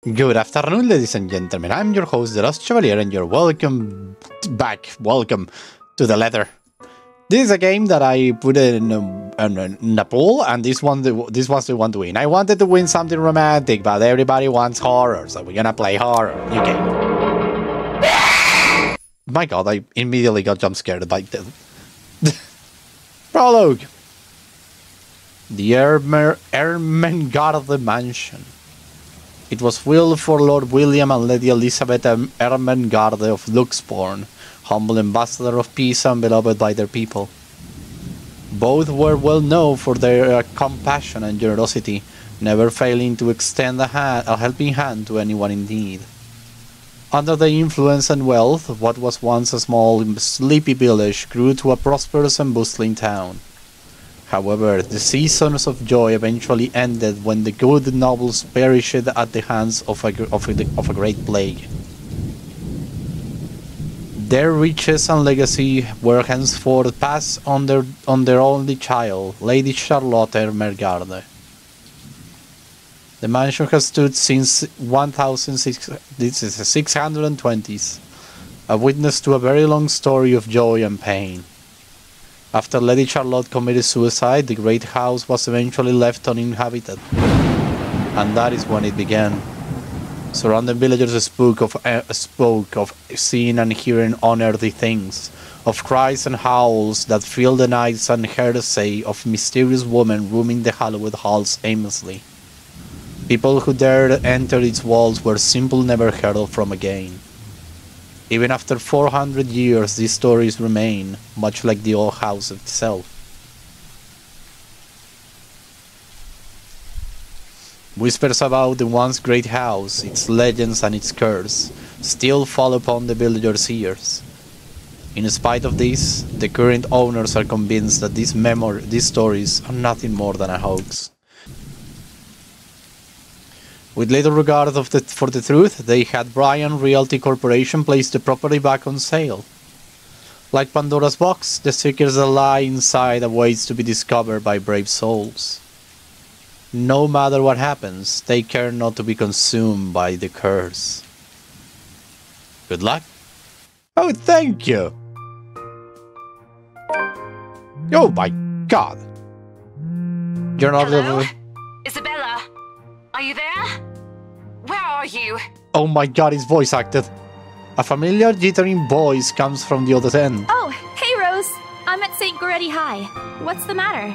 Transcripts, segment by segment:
Good afternoon, ladies and gentlemen. I'm your host, The Lost Chevalier, and you're welcome back. Welcome to the letter. This is a game that I put in a pool, and this was the one to win. I wanted to win something romantic, but everybody wants horror, so we're gonna play horror. New game. My god, I immediately got jump scared by the prologue. The Ermengarde Mansion. It was built for Lord William and Lady Elizabeth Ermengarde of Luxbourne, humble ambassador of peace and beloved by their people. Both were well known for their compassion and generosity, never failing to extend a helping hand to anyone in need. Under their influence and wealth, what was once a small, sleepy village grew to a prosperous and bustling town. However, the seasons of joy eventually ended when the good nobles perished at the hands of a great plague. Their riches and legacy were henceforth passed on their only child, Lady Charlotte Ermengarde. The mansion has stood since 1620s, a witness to a very long story of joy and pain. After Lady Charlotte committed suicide, the great house was eventually left uninhabited, and that is when it began. Surrounding villagers spoke of seeing and hearing unearthly things, of cries and howls that filled the nights, and hearsay of mysterious women roaming the hallowed halls aimlessly. People who dared enter its walls were simply never heard of from again. Even after 400 years, these stories remain, much like the old house itself. Whispers about the once great house, its legends and its curse, still fall upon the villagers' ears. In spite of this, the current owners are convinced that these stories are nothing more than a hoax. With little regard for the truth, they had Bryan Realty Corporation place the property back on sale. Like Pandora's box, the secrets that lie inside awaits to be discovered by brave souls. No matter what happens, take care not to be consumed by the curse. Good luck. Oh, thank you. Oh my god. You're not... Hello? Isabella? Are you there? Where are you? Oh my god, it's voice acted. A familiar jittering voice comes from the other end. Oh, hey Rose. I'm at St. Goretti High. What's the matter?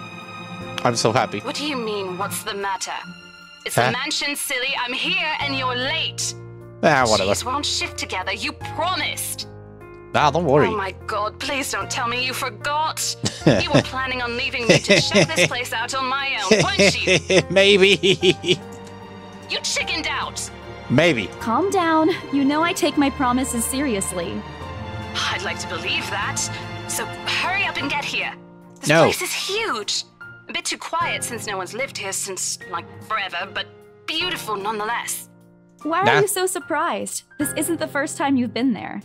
I'm so happy. What do you mean, what's the matter? It's the mansion, silly. I'm here and you're late. Whatever. Jeez, we're on shift together. You promised. Don't worry. Oh my god, please don't tell me you forgot. You were planning on leaving me to check this place out on my own, weren't you? Maybe. You chickened out. Maybe. Calm down. You know I take my promises seriously. I'd like to believe that. So hurry up and get here. This No. place is huge. A bit too quiet since no one's lived here since, like, forever, but beautiful nonetheless. Why are you so surprised? This isn't the first time you've been there.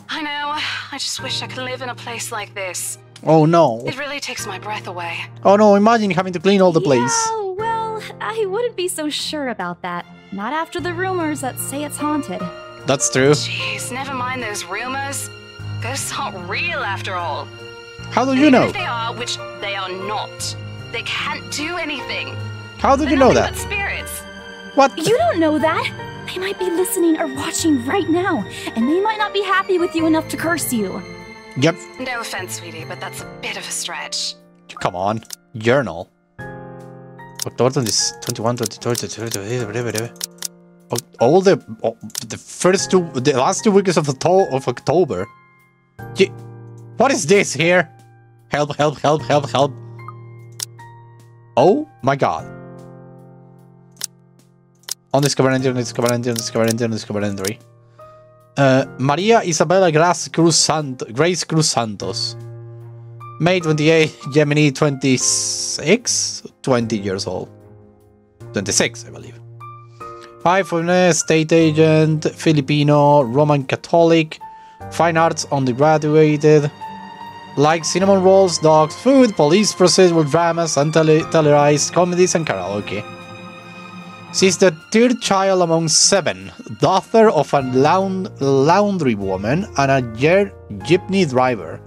I know. I just wish I could live in a place like this. Oh no. It really takes my breath away. Oh no, imagine having to clean all the place. Yeah, well, I wouldn't be so sure about that. Not after the rumors that say it's haunted. That's true. Jeez, never mind those rumors. Ghosts aren't real after all. How do you Even know? if they are, which they are not, they can't do anything. How do They're you know nothing that? but spirits. What? You don't know that! They might be listening or watching right now, and they might not be happy with you enough to curse you. Yep. No offense, sweetie, but that's a bit of a stretch. Come on. Journal. October 21, 22, 23. All the last 2 weeks of October. What is this here? Help. Oh my god. Undiscovered entry. Maria Isabella Grace Cruz Santos. May 28, Gemini 26, 20 years old. 26, I believe. 5 estate agent, Filipino, Roman Catholic, fine arts undergraduated, like cinnamon rolls, dogs, food, police procedural dramas, and televised comedies and karaoke. She's the third child among 7, daughter of a laundry woman and a jeepney driver.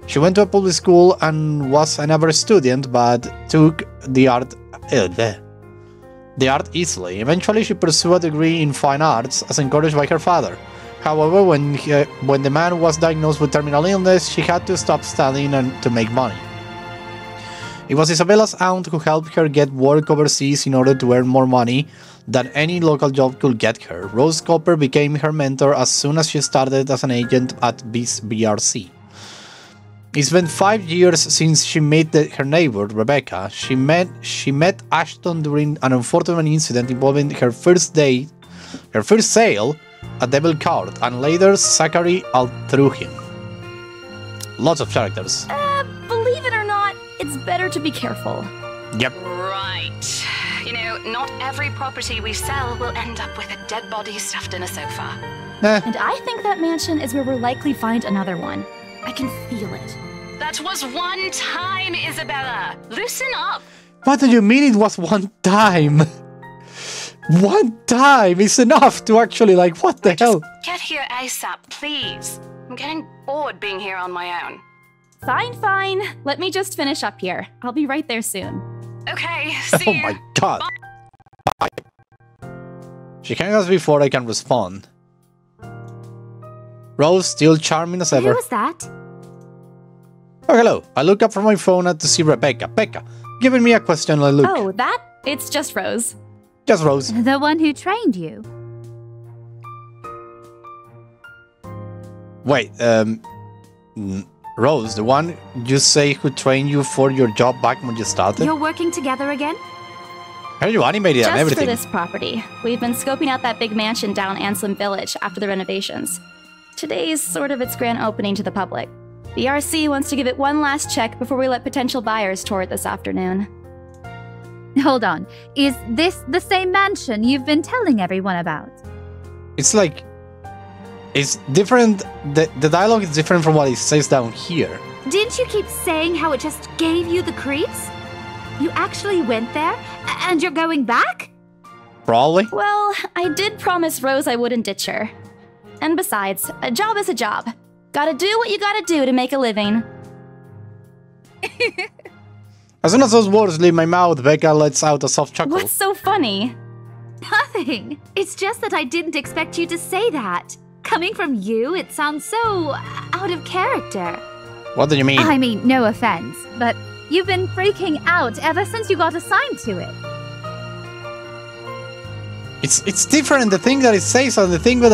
She went to a public school and was an average student, but took the art easily. Eventually, she pursued a degree in fine arts, as encouraged by her father. However, when the man was diagnosed with terminal illness, she had to stop studying to make money. It was Isabella's aunt who helped her get work overseas in order to earn more money than any local job could get her. Rose Copper became her mentor as soon as she started as an agent at BRC. It's been 5 years since she met her neighbor, Rebecca. She met Ashton during an unfortunate incident involving her first sale, a devil card, and later Zachary outthrew him. Lots of characters. Believe it or not, it's better to be careful. Yep. Right. You know, not every property we sell will end up with a dead body stuffed in a sofa. And I think that mansion is where we'll likely find another one. I can feel it. That was one time, Isabella. Loosen up. What do you mean it was one time? One time is enough to actually, like, what the hell? Get here ASAP, please. I'm getting bored being here on my own. Fine. Let me just finish up here. I'll be right there soon. Okay, see Oh you. my god. Bye. She hangs us before I can respond. Rose, still charming as ever. Who was that? Oh, hello. I look up from my phone to see Rebecca. Becca, giving me a question. I look. Oh, that? It's just Rose. Just Rose. The one who trained you? Wait, Rose, the one you say who trained you for your job back when you started? You're working together again? Are you animated and Just everything? for this property. We've been scoping out that big mansion down Anselm Village after the renovations. Today's sort of its grand opening to the public. The RC wants to give it one last check before we let potential buyers tour it this afternoon. Hold on. Is this the same mansion you've been telling everyone about? It's like... It's different... The dialogue is different from what it says down here. Didn't you keep saying how it just gave you the creeps? You actually went there? And you're going back? Probably. Well, I did promise Rose I wouldn't ditch her. And besides, a job is a job. Gotta do what you gotta do to make a living. As soon as those words leave my mouth, Becca lets out a soft chuckle. What's so funny? Nothing. It's just that I didn't expect you to say that. Coming from you, it sounds so out of character. What do you mean? I mean, no offense, but you've been freaking out ever since you got assigned to it. It's different, the thing that it says and the thing that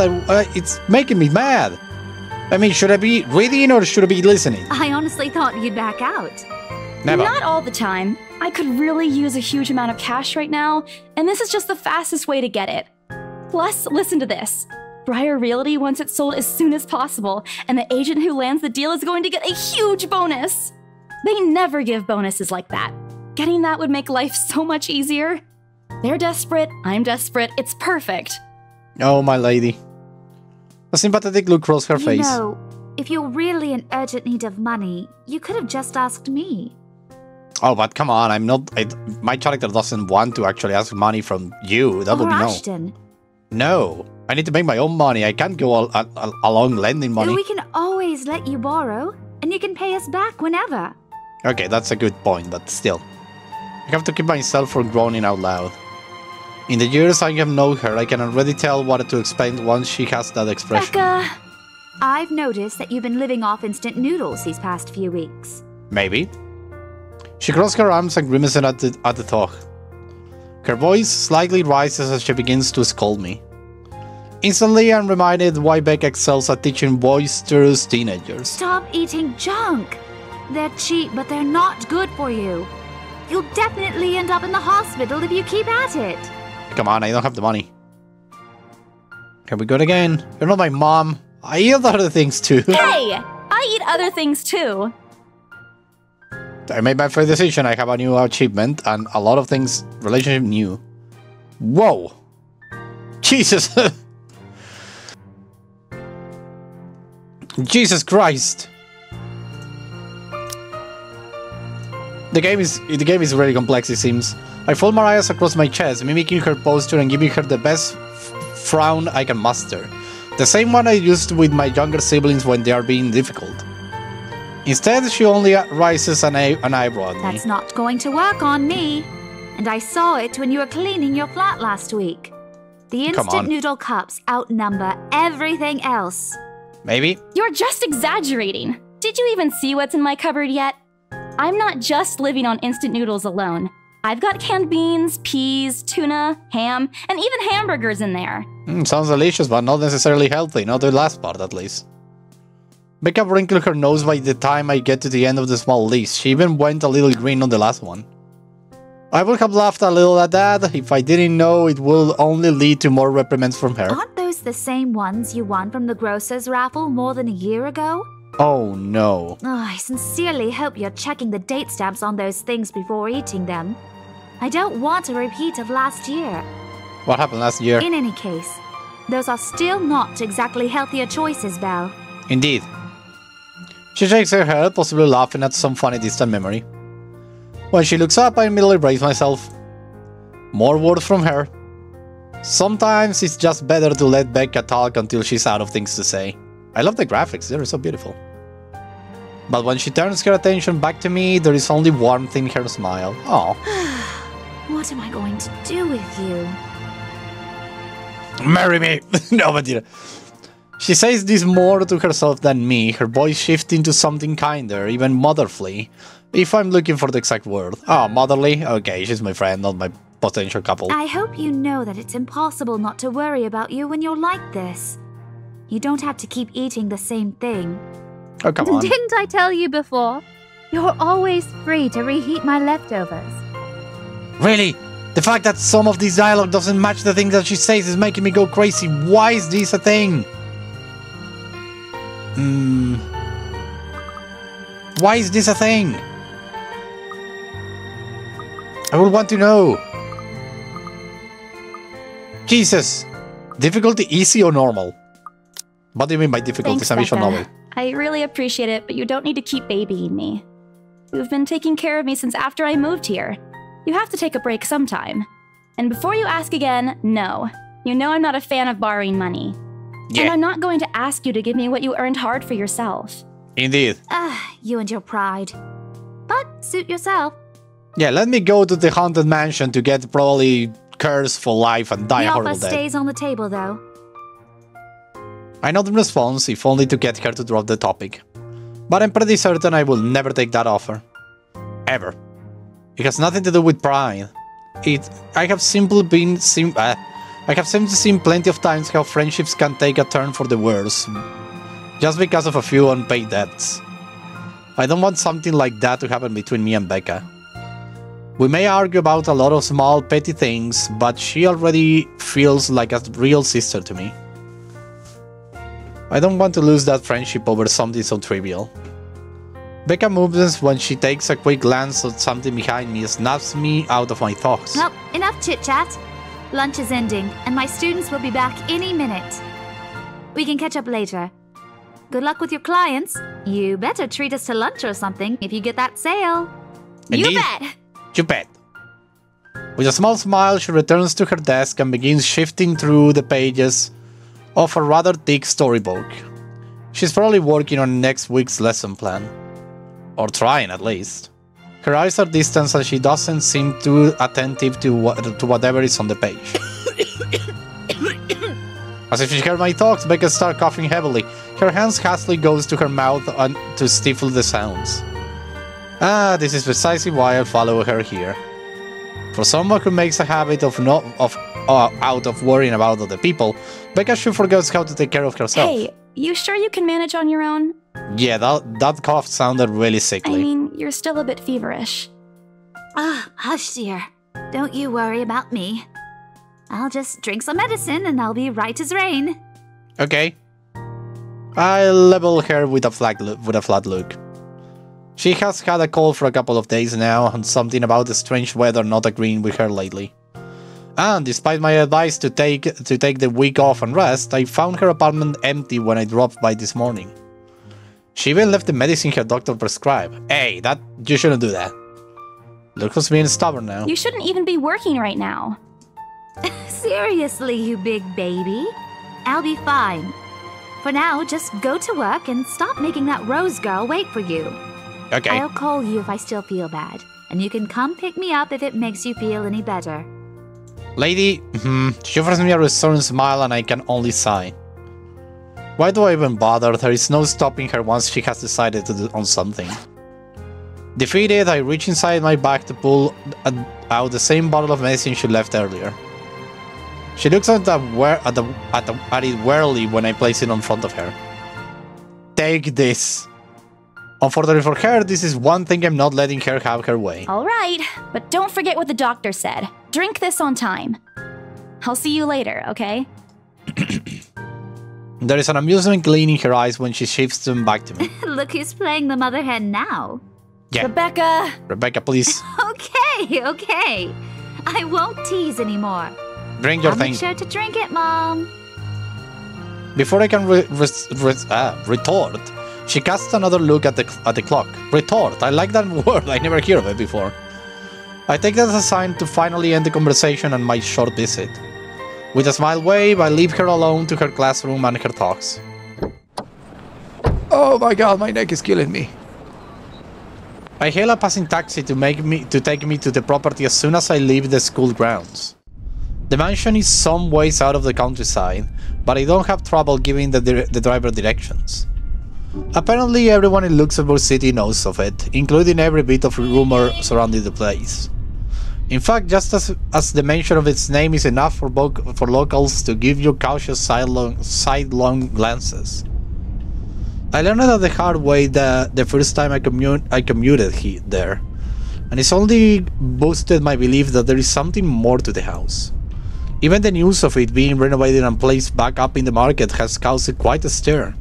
it's making me mad. I mean, should I be reading or should I be listening? I honestly thought you'd back out. Never. Not all the time. I could really use a huge amount of cash right now, and this is just the fastest way to get it. Plus, listen to this. Briar Realty wants it sold as soon as possible, and the agent who lands the deal is going to get a huge bonus. They never give bonuses like that. Getting that would make life so much easier. They're desperate, I'm desperate, it's perfect. Oh, my lady. A sympathetic look crossed her face. You know, if you're really in urgent need of money, you could have just asked me. Oh, but come on, I'm not... my character doesn't want to actually ask money from you. That would Or be no. Ashton. No. I need to make my own money. I can't go along lending money. We can always let you borrow, and you can pay us back whenever. Okay, that's a good point, but still. I have to keep myself from groaning out loud. In the years I have known her, I can already tell what to expect once she has that expression. Becca! I've noticed that you've been living off instant noodles these past few weeks. Maybe. She crossed her arms and grimaced at the thought. Her voice slightly rises as she begins to scold me. Instantly, I'm reminded why Beck excels at teaching boisterous teenagers. Stop eating junk! They're cheap, but they're not good for you. You'll definitely end up in the hospital if you keep at it. Come on, I don't have the money. Here we go again. You're not my mom. I eat other things too. Hey! I eat other things too. I made my first decision. I have a new achievement and a lot of things relationship new. Whoa. Jesus. Jesus Christ. The game is really complex, it seems. I fold my eyes across my chest, mimicking her posture and giving her the best frown I can muster. The same one I used with my younger siblings when they are being difficult. Instead, she only raises an eyebrow at me. That's not going to work on me. And I saw it when you were cleaning your flat last week. The instant noodle cups outnumber everything else. Maybe. You're just exaggerating. Did you even see what's in my cupboard yet? I'm not just living on instant noodles alone. I've got canned beans, peas, tuna, ham, and even hamburgers in there. Sounds delicious, but not necessarily healthy. Not the last part, at least. Becca wrinkled her nose by the time I get to the end of the small list. She even went a little green on the last one. I would have laughed a little at that if I didn't know it will only lead to more reprimands from her. Aren't those the same ones you won from the grocer's raffle more than a year ago? Oh no. Oh, I sincerely hope you're checking the date stamps on those things before eating them. I don't want a repeat of last year. What happened last year? In any case, those are still not exactly healthier choices, Belle. Indeed. She shakes her head, possibly laughing at some funny distant memory. When she looks up, I immediately brace myself. More words from her. Sometimes it's just better to let Becca talk until she's out of things to say. I love the graphics, they're so beautiful. But when she turns her attention back to me, there is only warmth in her smile. Oh. What am I going to do with you? Marry me! No, but she says this more to herself than me, her voice shifting to something kinder, even motherly, if I'm looking for the exact word. Oh, motherly? Okay, she's my friend, not my potential couple. I hope you know that it's impossible not to worry about you when you're like this. You don't have to keep eating the same thing. Oh, come on. Didn't I tell you before? You're always free to reheat my leftovers. Really? The fact that some of this dialogue doesn't match the things that she says is making me go crazy. Why is this a thing? Why is this a thing? I would want to know. Jesus. Difficulty easy or normal? What do you mean by difficulty? Thanks, It's a visual Becca. novel. I really appreciate it, but you don't need to keep babying me. You've been taking care of me since after I moved here. You have to take a break sometime. And before you ask again, no. You know I'm not a fan of borrowing money. Yeah. And I'm not going to ask you to give me what you earned hard for yourself. Indeed. You and your pride. But suit yourself. Yeah, let me go to the haunted mansion to get probably cursed for life and die The a offer horrible death. stays on the table, though. I know the response, if only to get her to drop the topic. But I'm pretty certain I will never take that offer. Ever. It has nothing to do with pride. I have seemed to see plenty of times how friendships can take a turn for the worse, just because of a few unpaid debts. I don't want something like that to happen between me and Becca. We may argue about a lot of small petty things, but she already feels like a real sister to me. I don't want to lose that friendship over something so trivial. Becca moves when she takes a quick glance at something behind me, snaps me out of my thoughts. Well, enough chit-chat. Lunch is ending, and my students will be back any minute. We can catch up later. Good luck with your clients. You better treat us to lunch or something if you get that sale. Indeed. You bet! You bet. With a small smile, she returns to her desk and begins shifting through the pages of a rather thick storybook. She's probably working on next week's lesson plan. Or trying, at least. Her eyes are distant and she doesn't seem too attentive to whatever is on the page. As if she heard my thoughts, Becca starts coughing heavily. Her hands hastily goes to her mouth to stifle the sounds. This is precisely why I follow her here. For someone who makes a habit out of worrying about other people, Becca sure forgets how to take care of herself. Hey, you sure you can manage on your own? Yeah, that cough sounded really sickly. I mean, you're still a bit feverish. Hush, dear. Don't you worry about me. I'll just drink some medicine and I'll be right as rain. Okay. I level her with a flat look. She has had a cold for a couple of days now, and something about the strange weather not agreeing with her lately. And despite my advice to take the week off and rest, I found her apartment empty when I dropped by this morning. She even left the medicine her doctor prescribed. Hey, you shouldn't do that. Look who's being stubborn now. You shouldn't even be working right now. Seriously, you big baby. I'll be fine. For now, just go to work and stop making that Rose girl wait for you. Okay. I'll call you if I still feel bad, and you can come pick me up if it makes you feel any better. Lady, she offers me a reassuring smile and I can only sigh. Why do I even bother? There is no stopping her once she has decided to do on something. Defeated, I reach inside my bag to pull out the same bottle of medicine she left earlier. She looks at it warily when I place it in front of her. Take this. Unfortunately for her, this is one thing I'm not letting her have her way. Alright, but don't forget what the doctor said. Drink this on time. I'll see you later, okay? There is an amusement gleam in her eyes when she shifts them back to me. Look who's playing the mother hen now. Yeah. Rebecca! Rebecca, please. Okay. I won't tease anymore. Drink your I'll thing. make sure to drink it, Mom. Before I can retort, she casts another look at the clock. Retort. I like that word. I never heard of it before. I take that as a sign to finally end the conversation and my short visit. With a smile wave, I leave her alone to her classroom and her talks. Oh my god, my neck is killing me. I hail a passing taxi to take me to the property as soon as I leave the school grounds. The mansion is some ways out of the countryside, but I don't have trouble giving the driver directions. Apparently everyone in Luxembourg City knows of it, including every bit of rumor surrounding the place. In fact, just as the mention of its name is enough for locals to give you cautious sidelong glances. I learned that the hard way the first time I commuted there, and it's only boosted my belief that there is something more to the house. Even the news of it being renovated and placed back up in the market has caused quite a stir.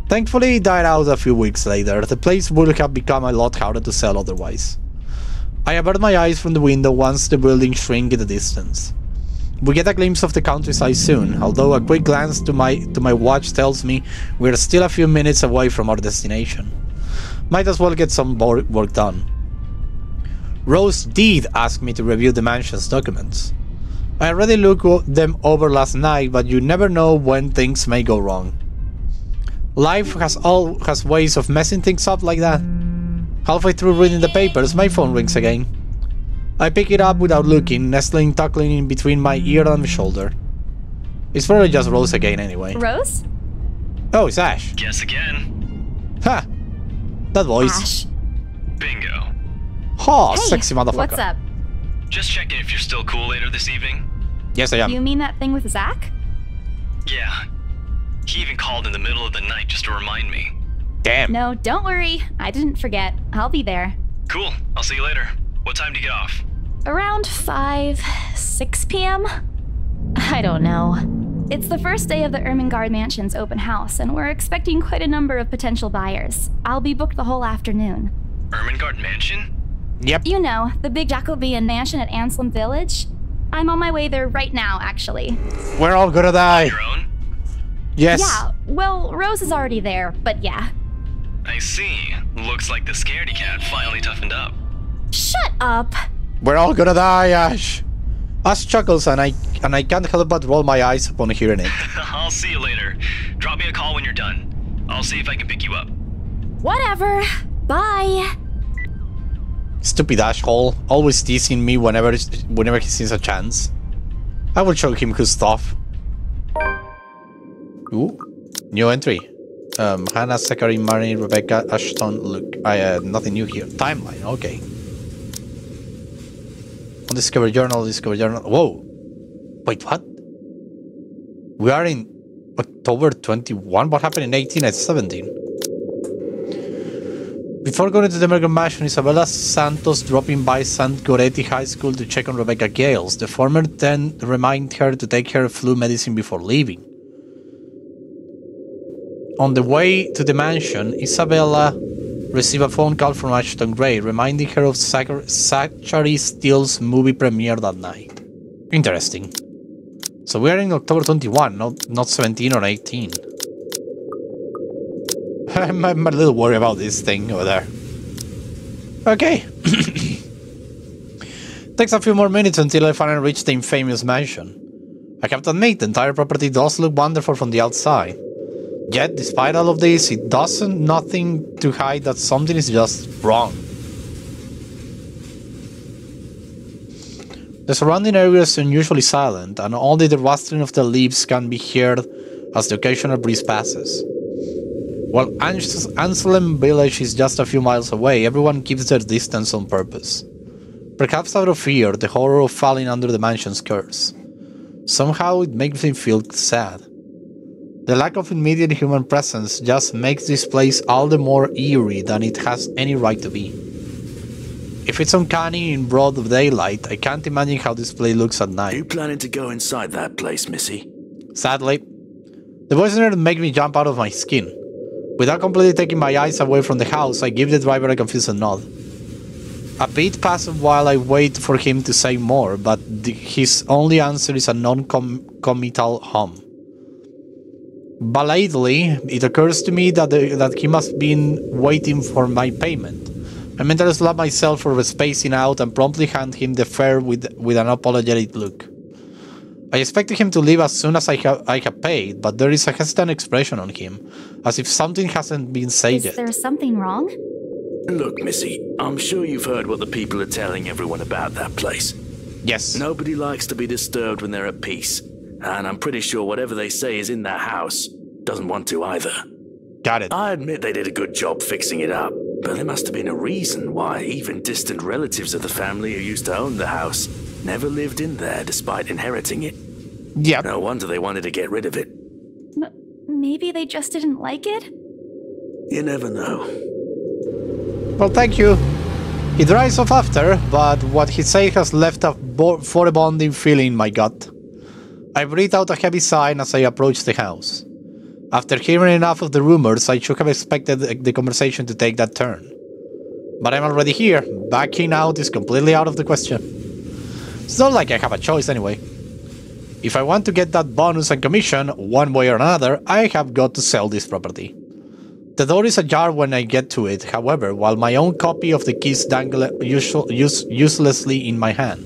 Thankfully, it died out a few weeks later. The place would have become a lot harder to sell otherwise. I avert my eyes from the window once the building shrinks in the distance. We get a glimpse of the countryside soon, although a quick glance to my watch tells me we're still a few minutes away from our destination. Might as well get some work done. Rose did ask me to review the mansion's documents. I already looked them over last night, but you never know when things may go wrong. Life has ways of messing things up like that. Halfway through reading the papers, my phone rings again. I pick it up without looking, tuckling in between my ear and my shoulder. It's probably just Rose again anyway. Rose? Oh, it's Ash. Guess again. Ha! That voice. Ash. Bingo. Oh, Hey, sexy motherfucker. what's up? Just checking if you're still cool later this evening. Yes, I am. You mean that thing with Zach? Yeah. He even called in the middle of the night just to remind me. Damn. No, don't worry. I didn't forget. I'll be there. Cool. I'll see you later. What time do you get off? Around 6 p.m.? I don't know. It's the first day of the Ermengarde Mansion's open house, and we're expecting quite a number of potential buyers. I'll be booked the whole afternoon. Ermengarde Mansion? Yep. You know, the big Jacobean mansion at Anselm Village? I'm on my way there right now, actually. We're all gonna die. Your own? Yes. Yeah, well, Rose is already there, but yeah. I see. Looks like the scaredy cat finally toughened up. Shut up! We're all gonna die, Ash. Ash chuckles and I can't help but roll my eyes upon hearing it. I'll see you later. Drop me a call when you're done. I'll see if I can pick you up. Whatever. Bye. Stupid asshole, always teasing me whenever he sees a chance. I will show him who's tough. Ooh, new entry. Hannah, Zachary, Mary, Rebecca, Ashton, Luke. Nothing new here. Timeline, okay. On Discover Journal. Whoa. Wait, what? We are in October 21? What happened in 18 and 17? Before going to the Merger Mansion, Isabella Santos dropping by San Goretti High School to check on Rebecca Gales. The former then reminded her to take her flu medicine before leaving. On the way to the mansion, Isabella received a phone call from Ashton Gray, reminding her of Zachary Steele's movie premiere that night. Interesting. So we are in October 21, not 17 or 18. I'm a little worried about this thing over there. Okay. Takes a few more minutes until I finally reach the infamous mansion. I have to admit, the entire property does look wonderful from the outside. Yet, despite all of this, it doesn't nothing to hide that something is just wrong. The surrounding area is unusually silent, and only the rustling of the leaves can be heard as the occasional breeze passes. While Anselm village is just a few miles away, everyone keeps their distance on purpose. Perhaps out of fear, the horror of falling under the mansion's curse. Somehow it makes me feel sad. The lack of immediate human presence just makes this place all the more eerie than it has any right to be. If it's uncanny in broad daylight, I can't imagine how this place looks at night. Are you planning to go inside that place, Missy? Sadly, the voice in there makes me jump out of my skin. Without completely taking my eyes away from the house, I give the driver a confused nod. A bit passes while I wait for him to say more, but his only answer is a non-committal hum. Belatedly, it occurs to me that he must have been waiting for my payment. I mentally slap myself for spacing out and promptly hand him the fare with an apologetic look. I expected him to leave as soon as I have paid, but there is a hesitant expression on him, as if something hasn't been said yet. Is there something wrong? Look, Missy, I'm sure you've heard what the people are telling everyone about that place. Yes. Nobody likes to be disturbed when they're at peace, and I'm pretty sure whatever they say is in that house doesn't want to either. Got it. I admit they did a good job fixing it up, but there must have been a reason why even distant relatives of the family who used to own the house never lived in there despite inheriting it. Yep. No wonder they wanted to get rid of it. Maybe they just didn't like it? You never know. Well, thank you. He dries off after, but what he said has left a foreboding feeling in my gut. I breathe out a heavy sigh as I approach the house. After hearing enough of the rumors, I should have expected the conversation to take that turn. But I'm already here. Backing out is completely out of the question. It's not like I have a choice anyway. If I want to get that bonus and commission, one way or another, I have got to sell this property. The door is ajar when I get to it, however, while my own copy of the keys dangle uselessly in my hand.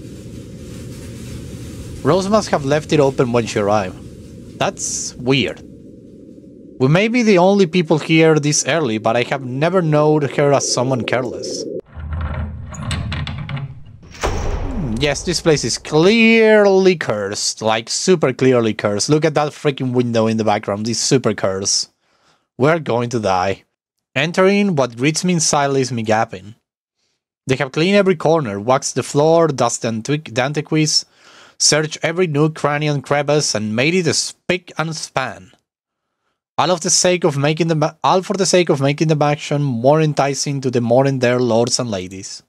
Rose must have left it open when she arrived. That's weird. We may be the only people here this early, but I have never known her as someone careless. Yes, this place is clearly cursed, like super clearly cursed. Look at that freaking window in the background, it's super cursed. We're going to die. Entering, what greets me inside leaves me gapping. They have cleaned every corner, waxed the floor, dusted the antiquities, searched every nook, cranny and crevice, and made it a spick and span. All for the sake of making the action more enticing to the modern there lords and ladies.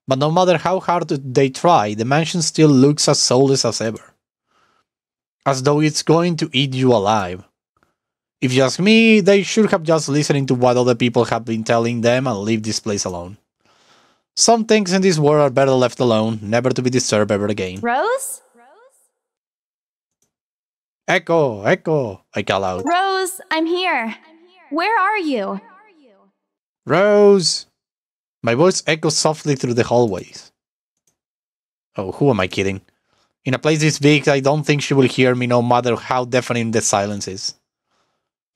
But no matter how hard they try, the mansion still looks as soulless as ever. As though it's going to eat you alive. If you ask me, they should have just listened to what other people have been telling them and leave this place alone. Some things in this world are better left alone, never to be disturbed ever again. Rose? Echo, Echo, I call out. Rose, I'm here. Where are you? Rose! My voice echoes softly through the hallways. Oh, who am I kidding? In a place this big, I don't think she will hear me no matter how deafening the silence is.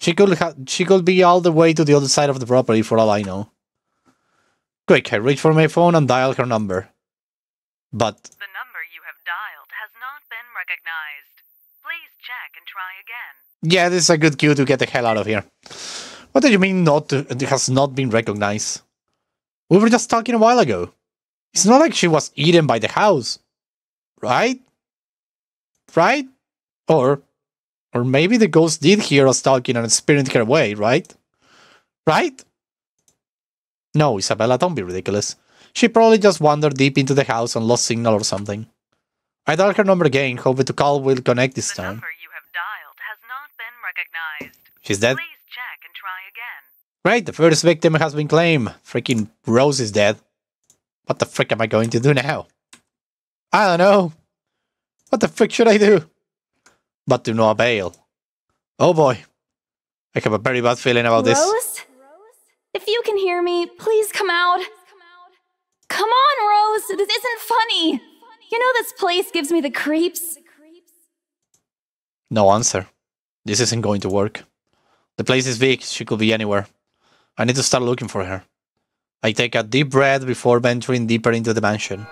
She could be all the way to the other side of the property for all I know. Quick, I reach for my phone and dial her number. But... The number you have dialed has not been recognized. Please check and try again. Yeah, this is a good cue to get the hell out of here. What do you mean it has not been recognized? We were just talking a while ago. It's not like she was eaten by the house. Right? Right? Or maybe the ghost did hear us talking and spirited her away, right? Right? No, Isabella, don't be ridiculous. She probably just wandered deep into the house and lost signal or something. I dialed her number again, hoping the call will connect this time. The number you have dialed has not been recognized. She's dead? Please check and try again. Right, the first victim has been claimed. Freaking Rose is dead. What the frick am I going to do now? I don't know. What the frick should I do? But to no avail. Oh boy. I have a very bad feeling about this. Rose? If you can hear me, please come out. Come on, Rose! This isn't funny! You know this place gives me the creeps. No answer. This isn't going to work. The place is big, she could be anywhere. I need to start looking for her. I take a deep breath before venturing deeper into the mansion.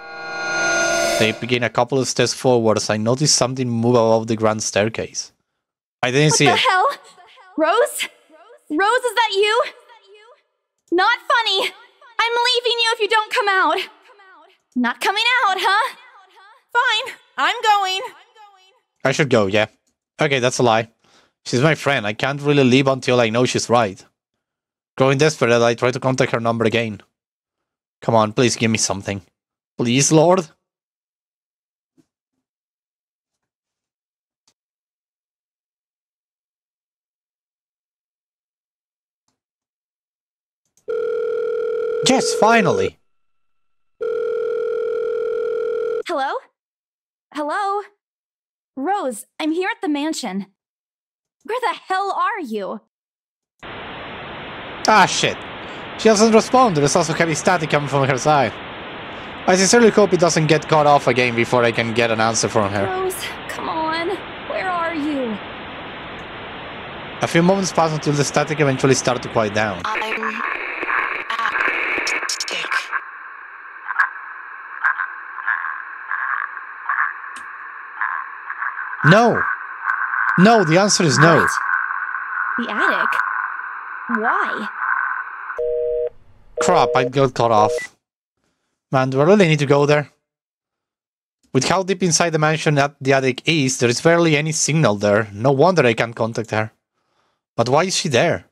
Taking a couple of steps forwards, I notice something move above the grand staircase. I didn't see it. What the hell? Rose? Rose, is that you? Not funny! I'm leaving you if you don't come out! Not coming out, huh? Fine, I'm going. I should go, yeah. Okay, that's a lie. She's my friend, I can't really leave until I know she's right. Growing desperate, I try to contact her number again. Come on, please give me something. Please, Lord? Yes, finally! Hello? Hello? Rose, I'm here at the mansion. Where the hell are you? Ah, shit. She doesn't respond, there is also heavy static coming from her side. I sincerely hope it doesn't get cut off again before I can get an answer from her. Rose, come on. Where are you? A few moments pass until the static eventually starts to quiet down. No! No, the answer is no. What? The attic? Why? Crap, I got cut off. Man, do I really need to go there? With how deep inside the mansion the attic is, there is barely any signal there. No wonder I can't contact her. But why is she there?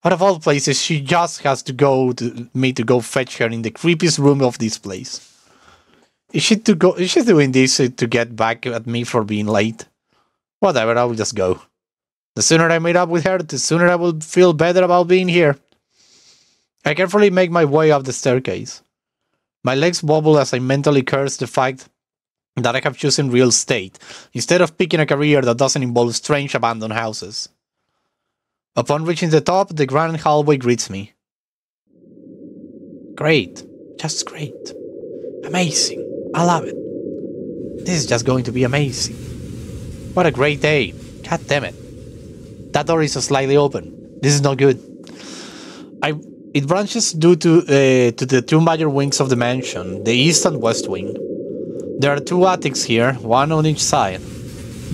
Out of all places, she just has to go to me to go fetch her in the creepiest room of this place. Is she doing this to get back at me for being late? Whatever, I will just go. The sooner I meet up with her, the sooner I will feel better about being here. I carefully make my way up the staircase. My legs wobble as I mentally curse the fact that I have chosen real estate, instead of picking a career that doesn't involve strange abandoned houses. Upon reaching the top, the grand hallway greets me. Great. Just great. Amazing. I love it. This is just going to be amazing. What a great day. God damn it. That door is slightly open. This is not good. It branches due to the two major wings of the mansion, the east and west wing. There are two attics here, one on each side.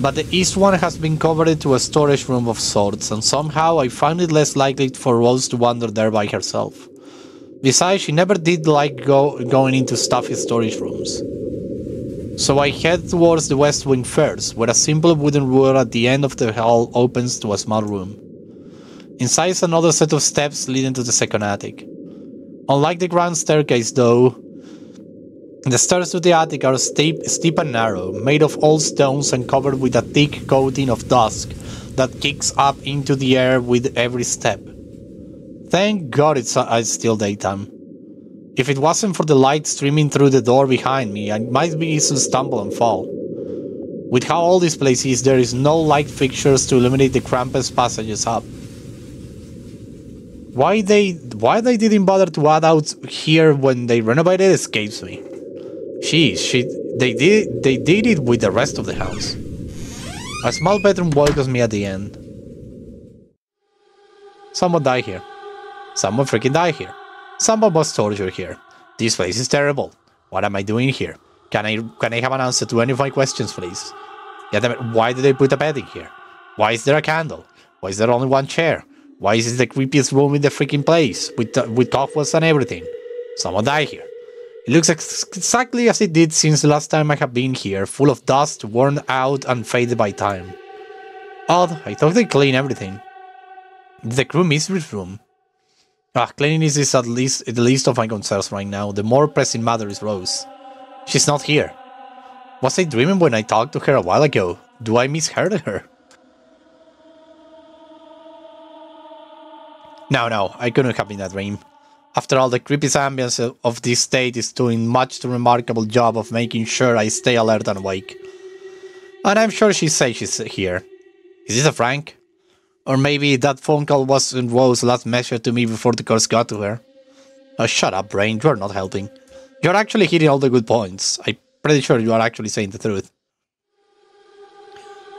But the east one has been converted to a storage room of sorts, and somehow I find it less likely for Rose to wander there by herself. Besides, she never did like going into stuffy storage rooms. So I head towards the west wing first, where a simple wooden door at the end of the hall opens to a small room. Inside is another set of steps leading to the second attic. Unlike the grand staircase though, the stairs to the attic are steep and narrow, made of old stones and covered with a thick coating of dust that kicks up into the air with every step. Thank God it's still daytime. If it wasn't for the light streaming through the door behind me, I might be easily stumble and fall. With how old this place is, there is no light fixtures to illuminate the cramped passages up. Why they didn't bother to add out here when they renovated escapes me. Jeez, they did it with the rest of the house. A small bedroom welcomes me at the end. Someone died here. Someone freaking died here. Someone was tortured here. This place is terrible. What am I doing here? Can I have an answer to any of my questions, please? Yeah, damn it, why did they put a bed in here? Why is there a candle? Why is there only one chair? Why is this the creepiest room in the freaking place? With cobwebs and everything. Someone died here. It looks exactly as it did since the last time I have been here, full of dust, worn out and faded by time. Odd, I thought they cleaned everything. It's the crew mistress room. Cleanliness is at least the least of my concerns right now. The more pressing matter is Rose. She's not here. Was I dreaming when I talked to her a while ago? Do I misheard her? No, I couldn't have been a dream. After all, the creepy ambience of this state is doing much too remarkable job of making sure I stay alert and awake. And I'm sure she says she's here. Is this a prank? Or maybe that phone call wasn't Rose's last message to me before the curse got to her. Oh, shut up, brain, you're not helping. You're actually hitting all the good points. I'm pretty sure you are actually saying the truth.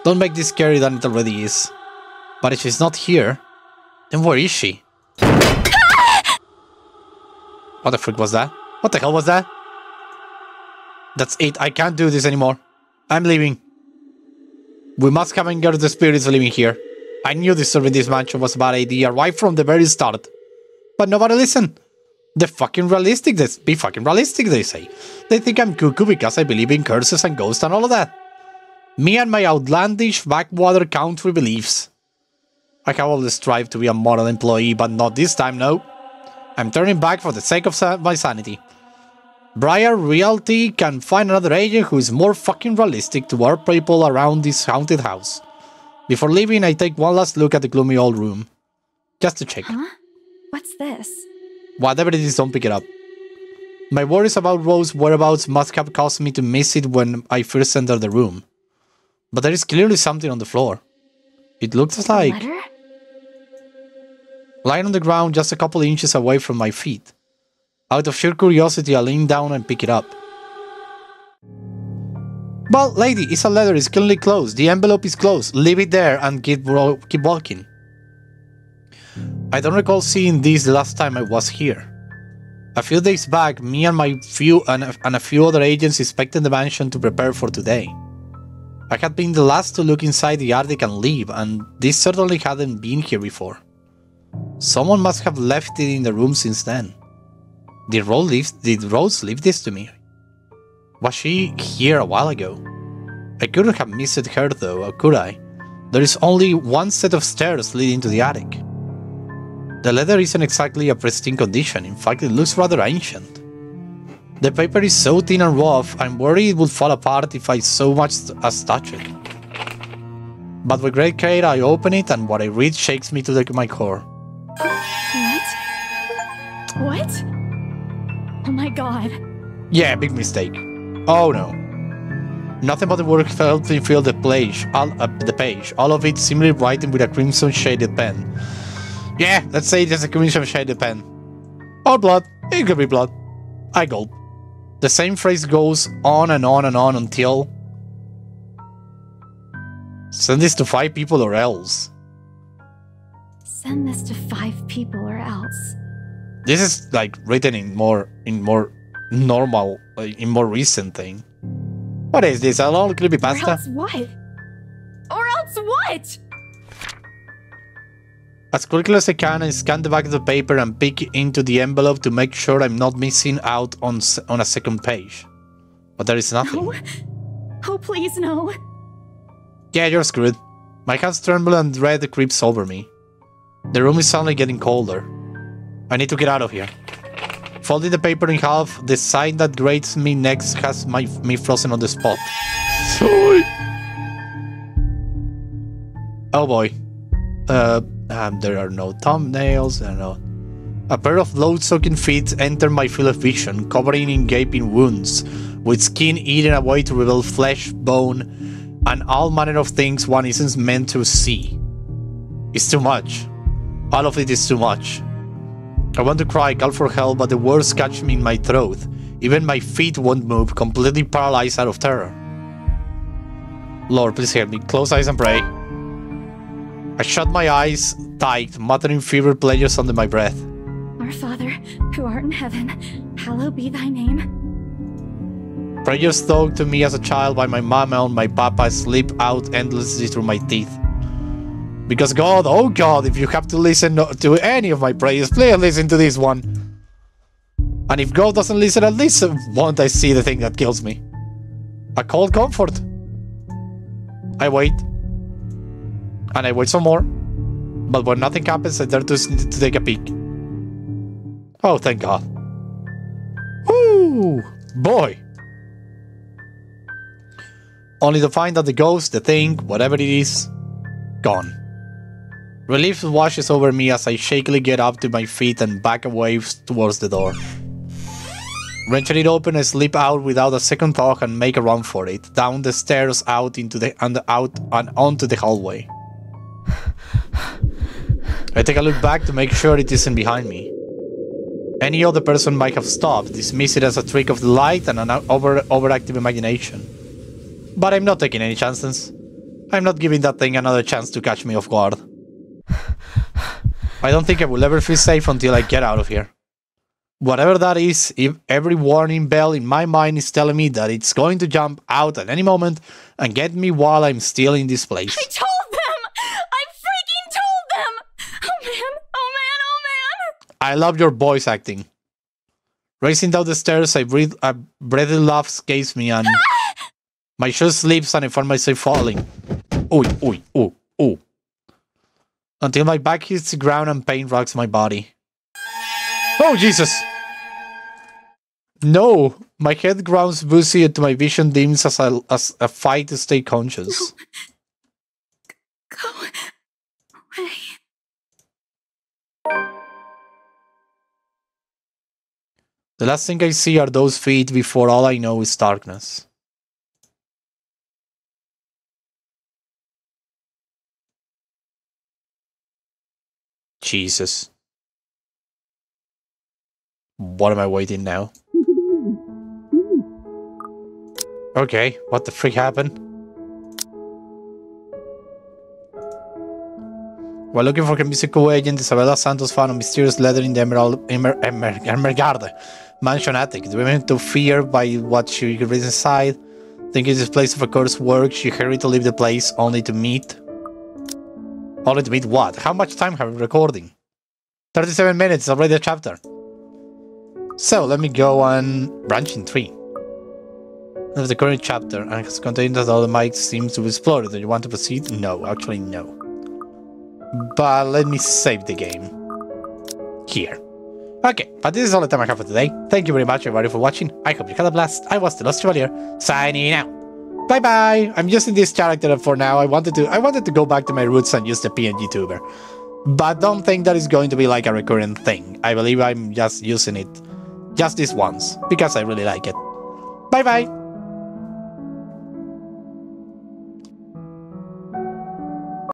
Don't make this scarier than it already is. But if she's not here, then where is she? What the frick was that? What the hell was that? That's it. I can't do this anymore. I'm leaving. We must have angered the spirits living here. I knew disturbing this mansion was a bad idea right from the very start. But nobody listened. Be fucking realistic, they say. They think I'm cuckoo because I believe in curses and ghosts and all of that. Me and my outlandish backwater country beliefs. I have always strived to be a model employee, but not this time, no. I'm turning back for the sake of my sanity. Briar Realty can find another agent who is more fucking realistic to our people around this haunted house. Before leaving, I take one last look at the gloomy old room. Just to check. Huh? What's this? Whatever it is, don't pick it up. My worries about Rose's whereabouts must have caused me to miss it when I first entered the room. But there is clearly something on the floor. It looks like... A letter? Lying on the ground just a couple inches away from my feet. Out of sheer curiosity, I lean down and pick it up. Well, lady, it's a letter. It's clearly closed. The envelope is closed. Leave it there and keep walking. I don't recall seeing this the last time I was here. A few days back, me and a few other agents inspected the mansion to prepare for today. I had been the last to look inside the attic and leave, and this certainly hadn't been here before. Someone must have left it in the room since then. Did Rose leave this to me? Was she here a while ago? I couldn't have missed her though, could I? There is only one set of stairs leading to the attic. The letter isn't exactly a pristine condition, in fact it looks rather ancient. The paper is so thin and rough, I'm worried it would fall apart if I so much as touch it. But with great care I open it and what I read shakes me to my core. What? Oh my god. Yeah, big mistake. Oh no. Nothing but the work helped me fill the page. All of it simply written with a crimson shaded pen. Yeah, let's say it is a crimson shaded pen. Or blood. It could be blood. I gulp. The same phrase goes on and on and on until... Send this to 5 people or else. Send this to 5 people or else. This is like written in more normal, in more recent thing. What is this? A long creepypasta? Or else what? Or else what? As quickly as I can, I scan the back of the paper and peek into the envelope to make sure I'm not missing out on a second page. But there is nothing. No. Oh, please, no. Yeah, you're screwed. My hands tremble and dread creeps over me. The room is suddenly getting colder. I need to get out of here. Folding the paper in half, the side that grates me next has me frozen on the spot. Sorry. Oh boy. There are no thumbnails, A pair of blood-soaking feet enter my field of vision, covering in gaping wounds, with skin eaten away to reveal flesh, bone, and all manner of things one isn't meant to see. It's too much. All of it is too much. I want to cry, call for help, but the words catch me in my throat. Even my feet won't move, completely paralyzed out of terror. Lord, please help me. Close eyes and pray. I shut my eyes tight, muttering fevered pleasures under my breath. Our Father, who art in heaven, hallowed be thy name. Prayers taught to me as a child by my mama and my papa slip out endlessly through my teeth. Because God, oh God, if you have to listen to any of my prayers, please listen to this one. And if God doesn't listen, at least won't I see the thing that kills me. A cold comfort. I wait. And I wait some more. But when nothing happens, I dare to take a peek. Oh, thank God. Woo! Boy! Only to find that the ghost, the thing, whatever it is, gone. Relief washes over me as I shakily get up to my feet and back away towards the door. Wrenching it open, I slip out without a second thought and make a run for it, down the stairs out into the and onto the hallway. I take a look back to make sure it isn't behind me. Any other person might have stopped, dismiss it as a trick of the light and an overactive imagination. But I'm not taking any chances. I'm not giving that thing another chance to catch me off guard. I don't think I will ever feel safe until I get out of here. Whatever that is, if every warning bell in my mind is telling me that it's going to jump out at any moment and get me while I'm still in this place. I told them! I freaking told them! Oh man, oh man, oh man! I love your voice acting. Racing down the stairs, a breathy laugh escapes me and my shoe slips and I find myself falling. Ooh, ooh, ooh, ooh. Until my back hits the ground and pain rocks my body. Oh, Jesus! No! My head grounds woozy and my vision dims as I fight to stay conscious. Go away. The last thing I see are those feet before all I know is darkness. Jesus. What am I waiting now? Okay, what the freak happened? While looking for her musical agent, Isabella Santos found a mysterious letter in the Emergarde mansion attic. Driven to fear by what she reads inside, thinking this place of accursed work, she hurried to leave the place only to meet... Only to meet what? How much time have we recording? 37 minutes, already a chapter. So, let me go on branching 3. Of the current chapter, and has contained that all the might seems to be explored. Do you want to proceed? No, actually no. But let me save the game. Here. Okay, but this is all the time I have for today. Thank you very much everybody for watching. I hope you had a blast. I was the Lost Chevalier, signing out. Bye bye! I'm using this character for now. I wanted to go back to my roots and use the PNG tuber. But don't think that is going to be like a recurring thing. I believe I'm just using it just this once, because I really like it. Bye bye!